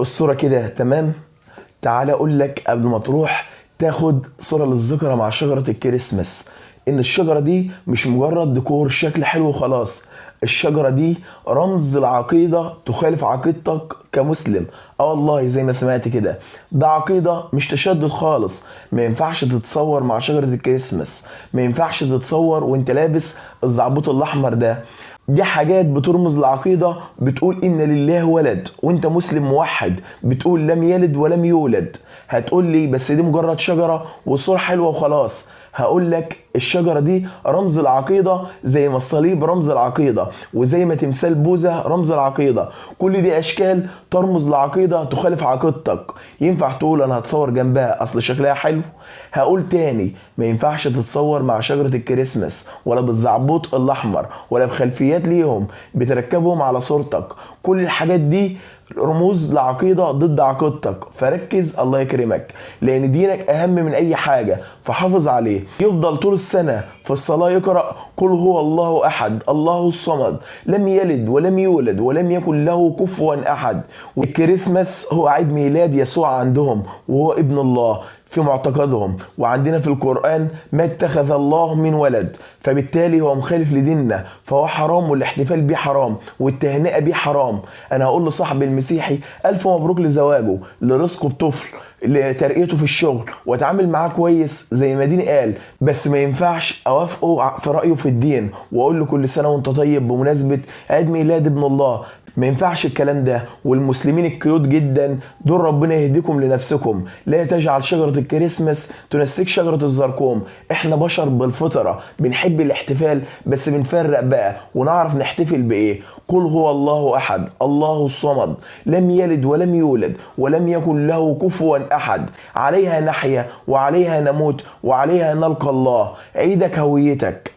الصورة كده تمام. تعالى اقول لك قبل ما تروح تاخد صورة للذكرى مع شجرة الكريسماس، ان الشجرة دي مش مجرد ديكور شكل حلو وخلاص. الشجرة دي رمز العقيدة تخالف عقيدتك كمسلم. اه والله زي ما سمعت كده، ده عقيدة مش تشدد خالص. ما ينفعش تتصور مع شجرة الكريسماس، ما ينفعش تتصور وانت لابس الزعبوط الاحمر ده. دي حاجات بترمز لعقيدة بتقول إن لله ولد، وأنت مسلم موحد بتقول لم يلد ولم يولد. هتقول لي بس دي مجرد شجرة وصورة حلوة وخلاص. هقول لك الشجرة دي رمز العقيدة زي ما الصليب رمز العقيدة، وزي ما تمثال بوذا رمز العقيدة. كل دي أشكال ترمز لعقيدة تخالف عقيدتك. ينفع تقول أنا هتصور جنبها أصل شكلها حلو؟ هقول تاني، ما ينفعش تتصور مع شجرة الكريسماس ولا بالزعبوط الأحمر ولا بخلفيات ليهم بتركبهم على صورتك. كل الحاجات دي رموز لعقيدة ضد عقيدتك، فركز الله يكرمك، لأن دينك أهم من أي حاجة، فحافظ عليه. يفضل طول السنة في الصلاة يقرأ قل هو الله أحد الله الصمد لم يلد ولم يولد ولم يكن له كفوا أحد. والكريسماس هو عيد ميلاد يسوع عندهم، وهو ابن الله في معتقدهم. وعندنا في القرآن ما اتخذ الله من ولد، فبالتالي هو مخالف لديننا، فهو حرام، والاحتفال بيه حرام، والتهنئة بيه حرام. أنا هقول لصاحبي المسيحي ألف مبروك لزواجه، لرزقه بطفل، لترقيته في الشغل، واتعامل معاه كويس زي ما ديني قال. بس ما ينفعش اوافقه في رأيه في الدين واقول له كل سنة وانت طيب بمناسبة عيد ميلاد ابن الله. ما ينفعش الكلام ده. والمسلمين الكيوت جدا دول ربنا يهديكم لنفسكم. لا تجعل شجرة الكريسماس تنسيك شجرة الزرقوم. احنا بشر بالفطرة بنحب الاحتفال، بس بنفرق بقى ونعرف نحتفل بايه. قل هو الله احد الله الصمد لم يلد ولم يولد ولم يكن له كفوا احد. عليها نحيا وعليها نموت وعليها نلقى الله. عيدك هويتك.